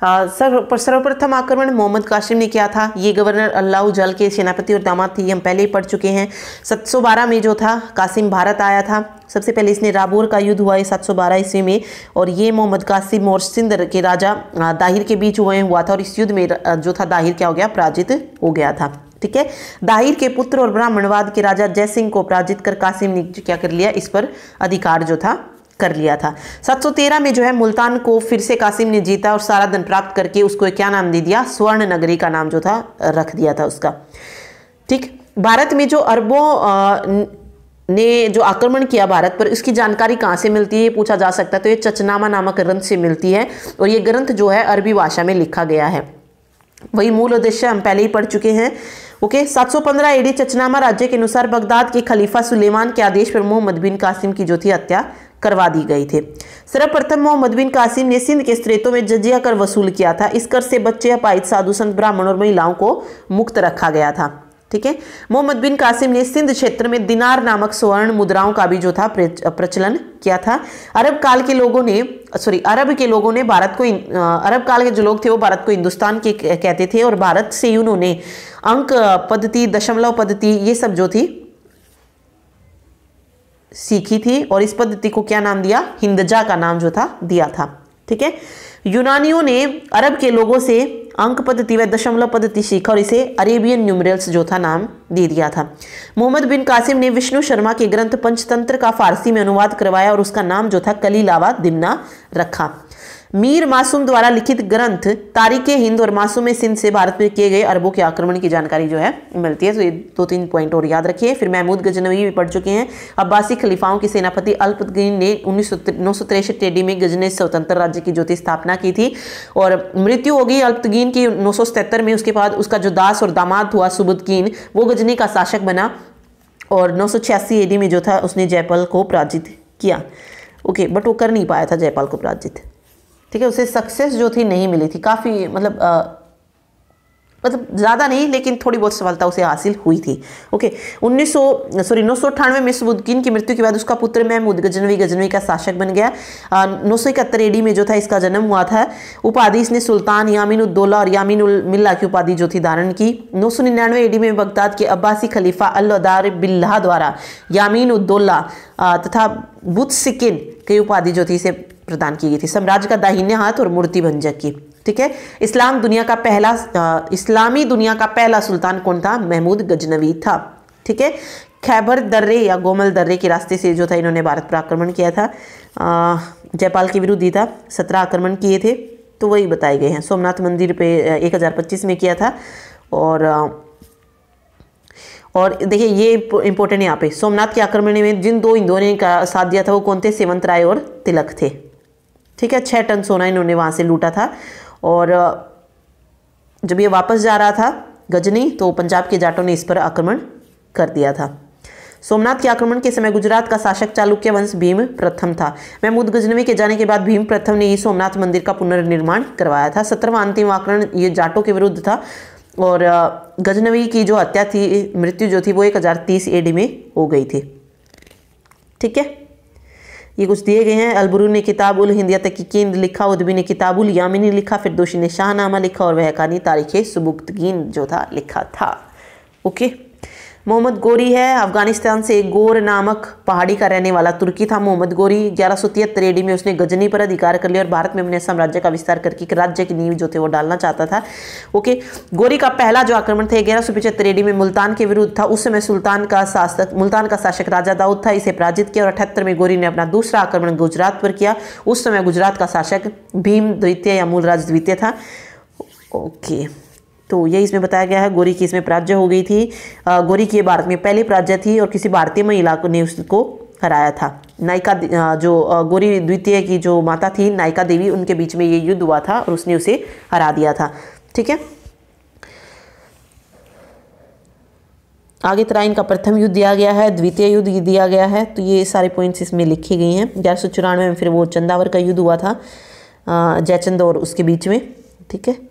सर्वप्रथम आक्रमण मोहम्मद कासिम ने किया था। ये गवर्नर अल्लाह जल के सेनापति और दामाद थे, ये हम पहले ही पढ़ चुके हैं। 712 में जो था कासिम भारत आया था। सबसे पहले इसने राबोर का युद्ध हुआ है 712 ईस्वी में और ये मोहम्मद कासिम और सिंध के राजा दाहिर के बीच हुआ था और इस युद्ध में जो था दाहिर क्या हो गया, पराजित हो गया था। ठीक है, दाहिर के पुत्र और ब्राह्मणवाद के राजा जयसिंह को पराजित कर कासिम ने क्या कर लिया, इस पर अधिकार जो था कर लिया था। 713 में जो है मुल्तान को फिर से कासिम ने जीता और सारा धन प्राप्त करके उसको क्या नाम दे दिया, स्वर्ण नगरी का नाम जो था रख दिया था उसका। ठीक, भारत में जो अरबों ने जो आक्रमण किया भारत पर, इसकी जानकारी कहाँ से मिलती है, ये पूछा जा सकता है। तो ये चचनामा नामक ग्रंथ से मिलती है और ये ग्रंथ जो है अरबी भाषा में लिखा गया है। वही मूल उद्देश्य हम पहले ही पढ़ चुके हैं। ओके, 715 एडी चचनामा राज्य के अनुसार बगदाद के खलीफा सुलेमान के आदेश पर मोहम्मद बिन कासिम की जो थी हत्या करवा दी गई थी। सर्वप्रथम मोहम्मद बिन कासिम ने सिंध के स्त्रेतों में जजिया कर वसूल किया था। इस कर से बच्चे, अपाहिज, साधु संत, ब्राह्मण और महिलाओं को मुक्त रखा गया था। ठीक है, मोहम्मद बिन कासिम ने सिंध क्षेत्र में दिनार नामक स्वर्ण मुद्राओं का भी जो था प्रचलन किया था। अरब काल के लोगों ने भारत को, अरब काल के जो लोग थे वो भारत को हिंदुस्तान के कहते थे और भारत से ही उन्होंने अंक पद्धति, दशमलव पद्धति, ये सब जो थी सीखी थी और इस पद्धति को क्या नाम दिया, हिंदजा का नाम जो था दिया था। ठीक है, यूनानियों ने अरब के लोगों से अंक पद्धति व दशमलव पद्धति सीखा और इसे अरेबियन न्यूमरल्स जो था नाम दे दिया था। मोहम्मद बिन कासिम ने विष्णु शर्मा के ग्रंथ पंचतंत्र का फारसी में अनुवाद करवाया और उसका नाम जो था कलीलावा दिमना रखा। मीर मासूम द्वारा लिखित ग्रंथ तारीखे हिंद और मासूम सिंध से भारत में किए गए अरबों के आक्रमण की जानकारी जो है मिलती है। तो ये 2-3 पॉइंट और याद रखिए। फिर महमूद गजनवी भी पढ़ चुके हैं। अब्बासी खलीफाओं के सेनापति अल्पतगीन ने 963 AD में गजनी स्वतंत्र राज्य की जो थी स्थापना की थी और मृत्यु हो गई अल्पतगीन की 977 में। उसके बाद उसका जो दास और दामाद हुआ सुबुद्दीन, वो गजनी का शासक बना और 986 AD में जो था उसने जयपाल को पराजित किया। ओके, बट वो कर नहीं पाया था जयपाल को पराजित। ठीक है, उसे सक्सेस जो थी नहीं मिली थी, काफ़ी मतलब ज़्यादा नहीं लेकिन थोड़ी बहुत सफलता उसे हासिल हुई थी। ओके, 998 में सुबुद्दीन की मृत्यु के बाद उसका पुत्र महमूद गजनवी का शासक बन गया। 971 AD में जो था इसका जन्म हुआ था। उपाधि इसने सुल्तान यामीन उद्दौला और यामीन उल मिल्ला की उपाधि जो थी धारण की। 999 AD में बगदाद के अब्बासी खलीफा अल-अदार बिल्लाह द्वारा यामीन उद्दौला तथा बुतसिकिन की उपाधि जो थी इसे प्रदान की गई थी। साम्राज्य का दाहिने हाथ और मूर्ति भंजक की। ठीक है, इस्लामी दुनिया का पहला सुल्तान कौन था? महमूद गजनवी था। ठीक है, खैबर दर्रे या गोमल दर्रे के रास्ते से जो था इन्होंने भारत पर आक्रमण किया था। जयपाल के विरुद्ध ही था। 17 आक्रमण किए थे तो वही बताए गए हैं। सोमनाथ मंदिर पे 1025 में किया था। और देखिए ये इंपॉर्टेंट यहाँ पे, सोमनाथ के आक्रमण में जिन 2 हिंदुओं ने साथ दिया था वो कौन थे? सेवंत राय और तिलक थे। ठीक है, 6 टन सोना इन्होंने वहाँ से लूटा था। और जब ये वापस जा रहा था गजनी तो पंजाब के जाटों ने इस पर आक्रमण कर दिया था। सोमनाथ के आक्रमण के समय गुजरात का शासक चालुक्य वंश भीम प्रथम था। महमूद गजनवी के जाने के बाद भीम प्रथम ने ही सोमनाथ मंदिर का पुनर्निर्माण करवाया था। 17वां अंतिम आक्रमण ये जाटों के विरुद्ध था और गजनवी की जो हत्या थी, मृत्यु जो थी वो 1030 AD में हो गई थी। ठीक है, ये कुछ दिए गए हैं। अलबुरू ने किताबुल हिंदिया तहकीकीन लिखा, उदबी ने किताबुल यामिनी लिखा, फिरदौसी ने शाहनामा लिखा और वहकानी तारीखे सुबुक्तगीन जो था लिखा था। ओके, मोहम्मद गोरी है, अफगानिस्तान से गोर नामक पहाड़ी का रहने वाला तुर्की था। मोहम्मद गोरी 1173 AD में उसने गजनी पर अधिकार कर लिया और भारत में अपने साम्राज्य का विस्तार करके एक राज्य की नींव जो थे वो डालना चाहता था। ओके, गोरी का पहला जो आक्रमण था 1175 AD में मुल्तान के विरुद्ध था। उस समय मुल्तान का शासक राजा दाऊद था। इसे पराजित किया और 78 में गोरी ने अपना दूसरा आक्रमण गुजरात पर किया। उस समय गुजरात का शासक भीम द्वितीय या मूलराज द्वितीय था। ओके, तो ये इसमें बताया गया है। गोरी की इसमें पराजय हो गई थी। गोरी की भारत में पहली पराजय थी और किसी भारतीय महिला ने उसको हराया था। नायिका जो गोरी द्वितीय की जो माता थी नायिका देवी, उनके बीच में ये युद्ध हुआ था और उसने उसे हरा दिया था। ठीक है, आगे तराइन का प्रथम युद्ध दिया गया है, द्वितीय युद्ध दिया गया है। तो ये सारे पॉइंट्स इसमें लिखे गए हैं। 1194 में फिर वो चंदावर का युद्ध हुआ था जयचंद और उसके बीच में। ठीक है,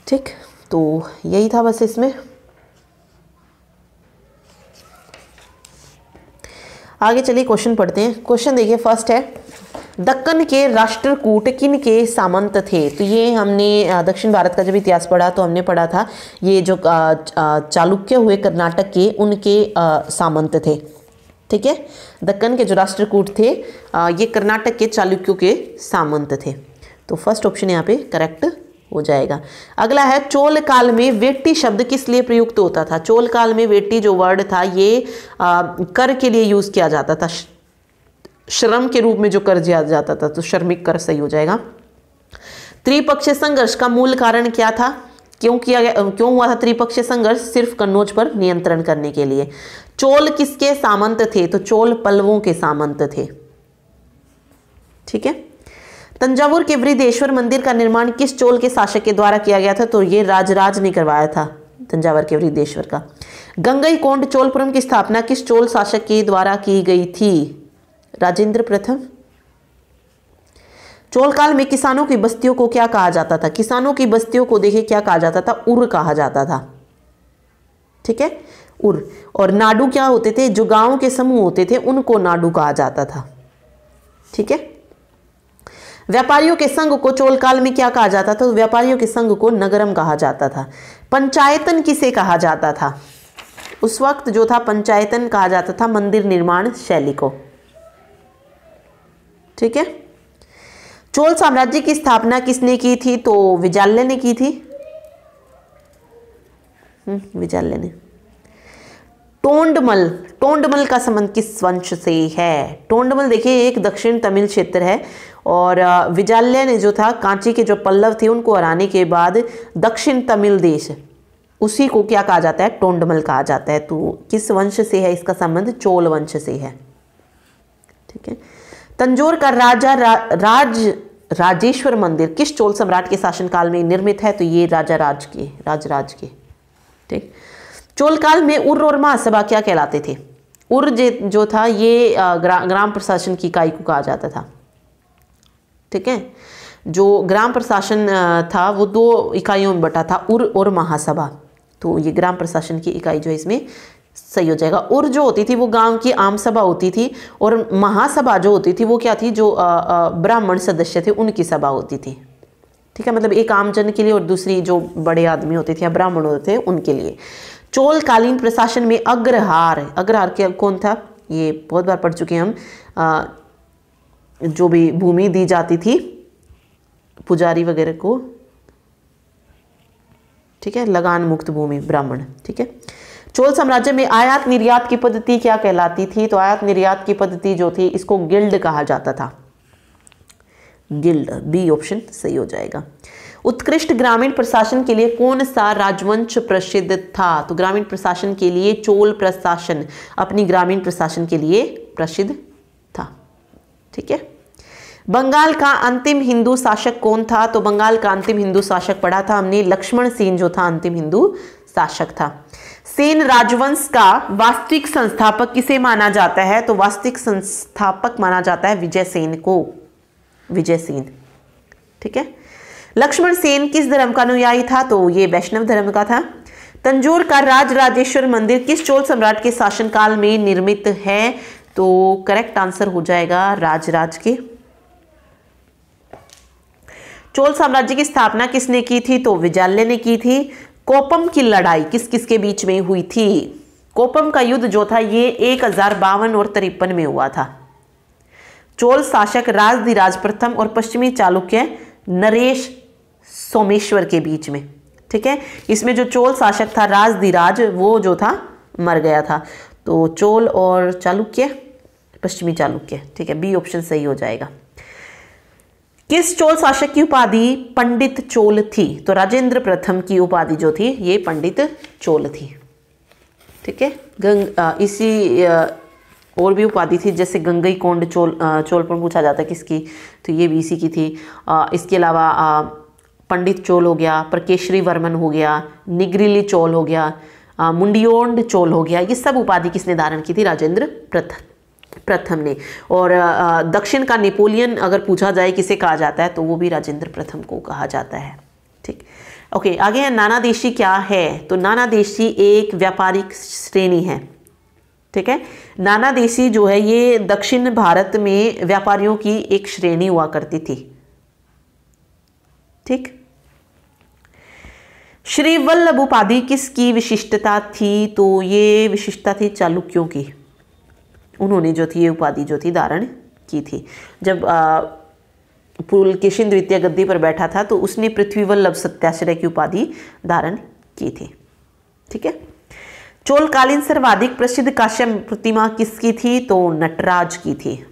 ठीक, तो यही था बस इसमें। आगे चलिए क्वेश्चन पढ़ते हैं। क्वेश्चन देखिए, फर्स्ट है दक्कन के राष्ट्रकूट किन के सामंत थे? तो ये हमने दक्षिण भारत का जब इतिहास पढ़ा तो हमने पढ़ा था ये जो चालुक्य हुए कर्नाटक के, उनके सामंत थे। ठीक है, दक्कन के जो राष्ट्रकूट थे ये कर्नाटक के चालुक्यों के सामंत थे। तो फर्स्ट ऑप्शन यहाँ पे करेक्ट हो जाएगा। अगला है चोल काल में वेट्टी शब्द किस लिए प्रयुक्त होता था? चोल काल में वेट्टी जो वर्ड था ये कर के लिए यूज किया जाता था, श्रम के रूप में जो कर दिया जाता था, तो श्रमिक कर सही हो जाएगा। त्रिपक्षीय संघर्ष का मूल कारण क्या था? क्यों हुआ था त्रिपक्षीय संघर्ष? सिर्फ कन्नौज पर नियंत्रण करने के लिए। चोल किसके सामंत थे? तो चोल पल्लवों के सामंत थे। ठीक है, तंजावुर के वृद्धेश्वर मंदिर का निर्माण किस चोल के शासक के द्वारा किया गया था? तो ये राजराज ने करवाया था तंजावर के वृद्धेश्वर का। गंगईकोंड चोलपुरम की स्थापना किस चोल शासक के द्वारा की गई थी? राजेंद्र प्रथम। चोल काल में किसानों की बस्तियों को क्या कहा जाता था? किसानों की बस्तियों को देखिए क्या कहा जाता था? उर कहा जाता था। ठीक है, उर। और नाडू क्या होते थे? जो गांवों के समूह होते थे उनको नाडू कहा जाता था। ठीक है, व्यापारियों के संघ को चोल काल में क्या कहा जाता था? तो व्यापारियों के संघ को नगरम कहा जाता था। पंचायतन किसे कहा जाता था? उस वक्त जो था पंचायतन कहा जाता था मंदिर निर्माण शैली को। ठीक है। चोल साम्राज्य की स्थापना किसने की थी? तो विजाल्य ने की थी। विजाल्य ने। टोंडमल, टोंडमल का संबंध किस वंश से है? टोंडमल देखिए एक दक्षिण तमिल क्षेत्र है और विजाल्य ने जो था कांची के जो पल्लव थे उनको हराने के बाद दक्षिण तमिल देश, उसी को क्या कहा जाता है? टोंडमल कहा जाता है। तो किस वंश से है इसका संबंध? चोल वंश से है। ठीक है। तंजौर का राजेश्वर मंदिर किस चोल सम्राट के शासनकाल में निर्मित है? तो ये राजराज के। ठीक। चोल काल में उर और महासभा क्या कहलाते थे? उर जो था ये ग्राम प्रशासन की इकाई को कहा जाता था। ठीक है। जो ग्राम प्रशासन था वो दो इकाइयों में बटा था, उर और महासभा। तो ये ग्राम प्रशासन की इकाई जो है इसमें सही हो जाएगा। उर जो होती थी वो गांव की आम सभा होती थी और महासभा जो होती थी वो क्या थी? जो ब्राह्मण सदस्य थे उनकी सभा होती थी। ठीक है। मतलब एक आम जन के लिए और दूसरी जो बड़े आदमी होते थे या ब्राह्मण होते थे उनके लिए। चोल कालीन प्रशासन में अग्रहार क्या कौन था? ये बहुत बार पढ़ चुके हैं हम। जो भी भूमि दी जाती थी पुजारी वगैरह को, ठीक है, लगान मुक्त भूमि, ब्राह्मण। ठीक है। चोल साम्राज्य में आयात निर्यात की पद्धति क्या कहलाती थी? तो आयात निर्यात की पद्धति जो थी इसको गिल्ड कहा जाता था। गिल्ड, बी ऑप्शन सही हो जाएगा। उत्कृष्ट ग्रामीण प्रशासन के लिए कौन सा राजवंश प्रसिद्ध था? तो ग्रामीण प्रशासन के लिए चोल प्रशासन अपनी ग्रामीण प्रशासन के लिए प्रसिद्ध था। ठीक है। बंगाल का अंतिम हिंदू शासक कौन था? तो बंगाल का अंतिम हिंदू शासक पढ़ा था हमने, लक्ष्मण सेन जो था अंतिम हिंदू शासक था। सेन राजवंश का वास्तविक संस्थापक किसे माना जाता है? तो वास्तविक संस्थापक माना जाता है विजय सेन को। विजय सेन। ठीक है। लक्ष्मण सेन किस धर्म का अनुयायी था? तो ये वैष्णव धर्म का था। तंजौर का राजराजेश्वर मंदिर किस चोल सम्राट के शासनकाल में निर्मित है? तो करेक्ट आंसर हो जाएगा राजराज के। चोल साम्राज्य की स्थापना किसने की थी? तो विजाल्य ने की थी। कोपम की लड़ाई किस किस के बीच में हुई थी? कोपम का युद्ध जो था ये 1052 और 53 में हुआ था। चोल शासक राजधिराज प्रथम और पश्चिमी चालुक्य नरेश सोमेश्वर के बीच में। ठीक है। इसमें जो चोल शासक था राजधिराज वो जो था मर गया था। तो चोल और चालुक्य, पश्चिमी चालुक्य। ठीक है। बी ऑप्शन सही हो जाएगा। किस चोल शासक की उपाधि पंडित चोल थी? तो राजेंद्र प्रथम की उपाधि जो थी ये पंडित चोल थी। ठीक है। इसी और भी उपाधि थी जैसे गंगई कोंड चोल पर पूछा जाता है किसकी, तो ये भी इसी की थी। इसके अलावा पंडित चोल हो गया, प्रकेशरी वर्मन हो गया, निगरिली चोल हो गया, मुंडियोंड चोल हो गया। ये सब उपाधि किसने धारण की थी? राजेंद्र प्रथम ने। और दक्षिण का नेपोलियन अगर पूछा जाए किसे कहा जाता है तो वो भी राजेंद्र प्रथम को कहा जाता है। ठीक। ओके, आगे है नानादेशी क्या है? तो नानादेशी एक व्यापारिक श्रेणी है। ठीक है। नानादेशी जो है ये दक्षिण भारत में व्यापारियों की एक श्रेणी हुआ करती थी। ठीक। श्री वल्लभ उपाधि किसकी विशिष्टता थी? तो ये विशिष्टता थी चालुक्यों की। उन्होंने जो थी ये उपाधि जो थी धारण की थी। जब पुलकेशिन द्वितीय गद्दी पर बैठा था तो उसने पृथ्वी वल्लभ सत्याश्रय की उपाधि धारण की थी। ठीक है। चोलकालीन सर्वाधिक प्रसिद्ध कांस्य प्रतिमा किसकी थी? तो नटराज की थी।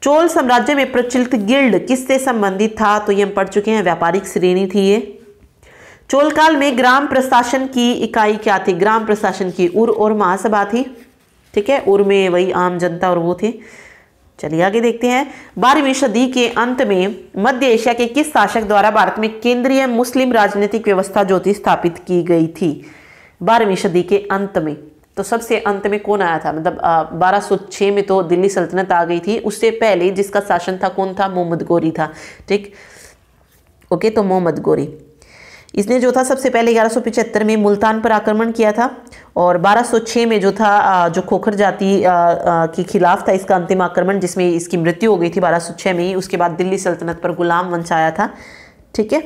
चोल साम्राज्य में प्रचलित गिल्ड किससे संबंधित था? तो ये हम पढ़ चुके हैं, व्यापारिक श्रेणी थी ये। चोल काल में ग्राम प्रशासन की इकाई क्या थी? ग्राम प्रशासन की उर और महासभा थी। ठीक है। उर में वही आम जनता और वो थे। चलिए आगे देखते हैं। 12वीं सदी के अंत में मध्य एशिया के किस शासक द्वारा भारत में केंद्रीय मुस्लिम राजनीतिक व्यवस्था जो थी स्थापित की गई थी? 12वीं सदी के अंत में। तो सबसे अंत में कौन आया था? मतलब 1206 में तो दिल्ली सल्तनत आ गई थी। उससे पहले जिसका शासन था कौन था? मोहम्मद गोरी था। ठीक। ओके, तो मोहम्मद गोरी। इसने जो था सबसे पहले 1175 में मुल्तान पर आक्रमण किया था और 1206 में जो था जो खोखर जाति के खिलाफ था इसका अंतिम आक्रमण, जिसमें इसकी मृत्यु हो गई थी 1206 में ही। उसके बाद दिल्ली सल्तनत पर गुलाम वंश आया था। ठीक है,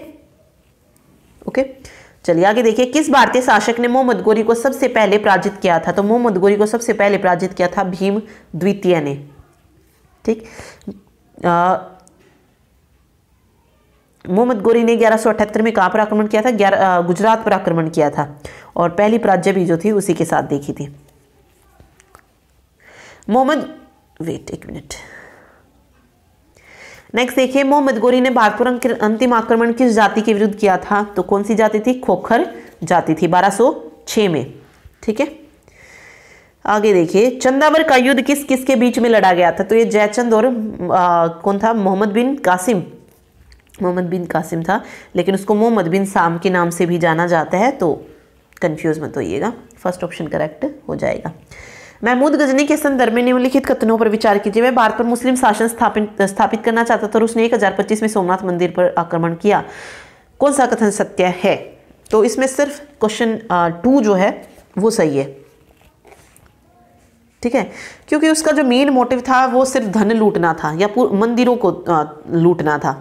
ओके, चलिए आगे देखिए। किस भारतीय शासक ने मोहम्मद गोरी को सबसे पहले पराजित किया था? तो मोहम्मद गोरी को सबसे पहले पराजित किया था भीम द्वितीय ने। ठीक, मोहम्मद गोरी ने 1178 में कहाँ पर आक्रमण किया था? गुजरात पर आक्रमण किया था और पहली पराजय भी जो थी उसी के साथ देखी थी। वेट एक मिनट, नेक्स्ट देखिए। मोहम्मद गोरी ने भारत पर अंतिम आक्रमण किस जाति के विरुद्ध किया था? तो कौन सी जाति थी? खोखर जाति थी, 1206 में। ठीक है, आगे देखिए। चंदावर का युद्ध किस किस के बीच में लड़ा गया था? तो ये जयचंद और कौन था? मोहम्मद बिन कासिम था, लेकिन उसको मोहम्मद बिन साम के नाम से भी जाना जाता है, तो कंफ्यूज मत होइएगा। फर्स्ट ऑप्शन करेक्ट हो जाएगा। महमूद गजनी के संदर्भ में निम्नलिखित कथनों पर विचार कीजिए। वह भारत पर मुस्लिम शासन स्थापित करना चाहता था और उसने 1025 में सोमनाथ मंदिर पर आक्रमण किया। कौन सा कथन सत्य है? तो इसमें सिर्फ क्वेश्चन 2 जो है वो सही है। ठीक है, क्योंकि उसका जो मेन मोटिव था वो सिर्फ धन लूटना था या मंदिरों को लूटना था,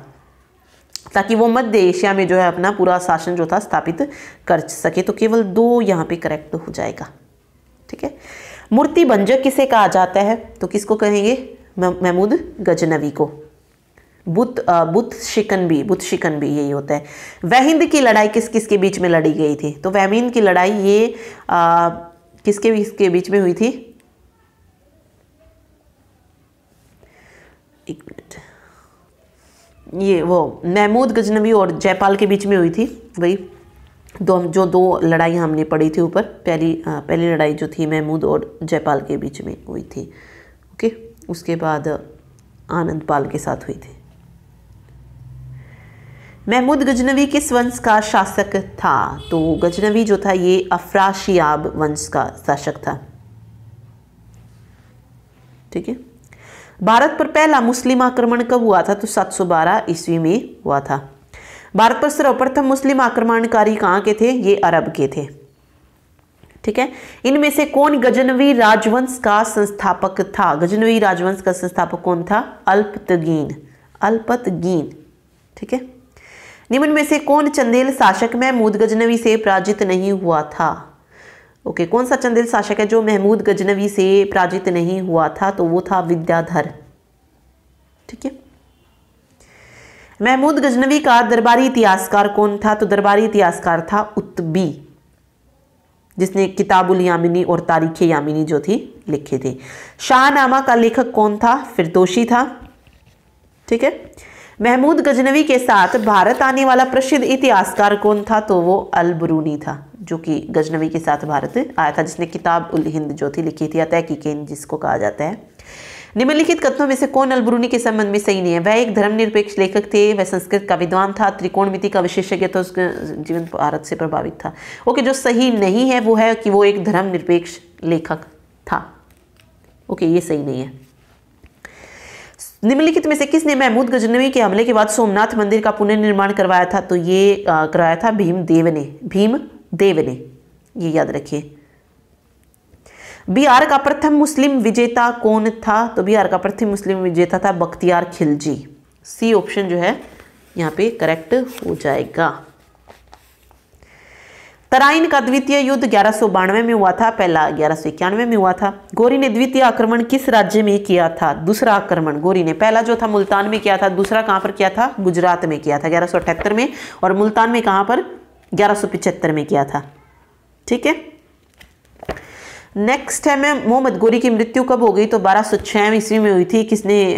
ताकि वो मध्य एशिया में जो है अपना पूरा शासन जो था स्थापित कर सके। तो केवल 2 यहाँ पे करेक्ट हो जाएगा। ठीक है, मूर्ति भंजक किसे कहा जाता है? तो किसको कहेंगे? महमूद गजनवी को। बुत शिकनबी यही होता है। वहिंद की लड़ाई किस किस के बीच में लड़ी गई थी? तो वहिंद की लड़ाई ये किसके बीच में हुई थी? एक मिनट, ये वो महमूद गजनवी और जयपाल के बीच में हुई थी। वही दो लड़ाई हमने पढ़ी थी ऊपर। पहली लड़ाई जो थी महमूद और जयपाल के बीच में हुई थी। ओके, उसके बाद आनंद पाल के साथ हुई थी। महमूद गजनवी किस वंश का शासक था? तो गजनवी जो था ये अफराशियाब वंश का शासक था। ठीक है, भारत पर पहला मुस्लिम आक्रमण कब हुआ था? तो 712 ईस्वी में हुआ था। भारत पर सर्वप्रथम मुस्लिम आक्रमणकारी कहाँ के थे? ये अरब के थे। ठीक है, इनमें से कौन गजनवी राजवंश का संस्थापक था? गजनवी राजवंश का संस्थापक कौन था? अल्पतगीन। ठीक है, निम्न में से कौन चंदेल शासक महमूद गजनवी से पराजित नहीं हुआ था? ओके, कौन सा चंदेल शासक है जो महमूद गजनवी से पराजित नहीं हुआ था? तो वो था विद्याधर। ठीक है, महमूद गजनवी का दरबारी इतिहासकार कौन था? तो दरबारी इतिहासकार था उत्बी, जिसने किताबुल यामिनी और तारीख यामिनी जो थी लिखे थे। शाहनामा का लेखक कौन था? फिरदौसी था। ठीक है, महमूद गजनवी के साथ भारत आने वाला प्रसिद्ध इतिहासकार कौन था? तो वो अल-बरूनी था, जो कि गजनवी के साथ भारत आया था, जिसने किताब उल हिंद जो थी लिखी थी, या तहकीक हिंद जिसको कहा जाता है। निम्नलिखित कथनों में से कौन अल-बरूनी के संबंध में सही नहीं है? वह एक धर्मनिरपेक्ष लेखक थे, वह संस्कृत का विद्वान था, त्रिकोणमिति का विशेषज्ञ था, उसका जीवन भारत से प्रभावित था। ओके, जो सही नहीं है वो है कि वो एक धर्मनिरपेक्ष लेखक था। ओके, ये सही नहीं है। निम्नलिखित में से किसने महमूद गजनवी के हमले के बाद सोमनाथ मंदिर का पुनर्निर्माण करवाया था? तो ये करवाया था भीमदेव ने, ये याद रखिए। बिहार का प्रथम मुस्लिम विजेता कौन था? तो बिहार का प्रथम मुस्लिम विजेता था बख्तियार खिलजी। सी ऑप्शन जो है यहाँ पे करेक्ट हो जाएगा। तराइन का द्वितीय युद्ध 1192 में हुआ था, पहला 1191 में हुआ था। गोरी ने द्वितीय आक्रमण किस राज्य में किया था? दूसरा आक्रमण गोरी ने, पहला जो था मुल्तान में किया था, दूसरा कहां पर किया था? गुजरात में किया था 1178 में, और मुल्तान में कहां पर? 1175 में किया था। ठीक है, नेक्स्ट है मोहम्मद गोरी की मृत्यु कब हो गई? तो 1206 ईस्वी में हुई थी। किसने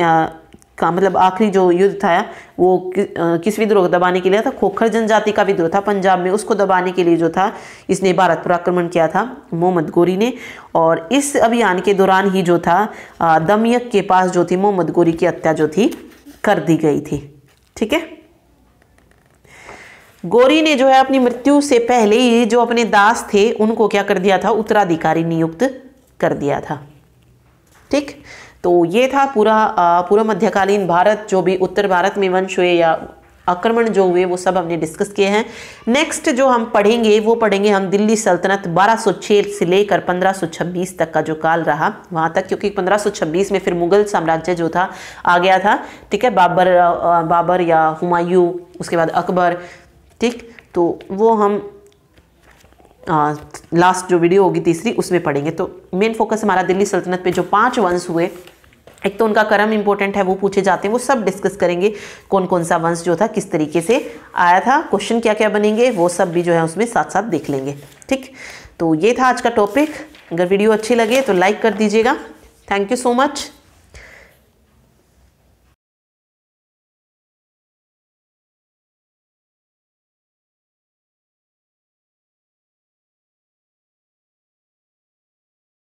का मतलब आखिरी जो युद्ध था वो किस विद्रोह को दबाने के लिए था? खोखर जनजाति का विद्रोह था पंजाब में, उसको दबाने के लिए जो था इसने भारत पर आक्रमण किया था मोहम्मद गोरी ने। और इस अभियान के दौरान ही जो था दमयक के पास जो थी मोहम्मद गोरी की हत्या जो थी कर दी गई थी। ठीक है, गोरी ने जो है अपनी मृत्यु से पहले ही जो अपने दास थे उनको क्या कर दिया था? उत्तराधिकारी नियुक्त कर दिया था। ठीक, तो ये था पूरा मध्यकालीन भारत, जो भी उत्तर भारत में वंश हुए या आक्रमण जो हुए वो सब हमने डिस्कस किए हैं। नेक्स्ट जो हम पढ़ेंगे वो पढ़ेंगे हम दिल्ली सल्तनत 1206 से लेकर 1526 तक का जो काल रहा वहाँ तक, क्योंकि 1526 में फिर मुगल साम्राज्य जो था आ गया था, ठीक है, बाबर या हुमायूं, उसके बाद अकबर, ठीक। तो वो हम लास्ट जो वीडियो होगी तीसरी उसमें पढ़ेंगे। तो मेन फोकस हमारा दिल्ली सल्तनत पे जो 5 वंश हुए, एक तो उनका क्रम इंपॉर्टेंट है, वो पूछे जाते हैं, वो सब डिस्कस करेंगे। कौन कौन सा वंश जो था किस तरीके से आया था, क्वेश्चन क्या क्या बनेंगे, वो सब भी जो है उसमें साथ साथ देख लेंगे, ठीक। तो ये था आज का टॉपिक। अगर वीडियो अच्छी लगे तो लाइक कर दीजिएगा। Thank you so much.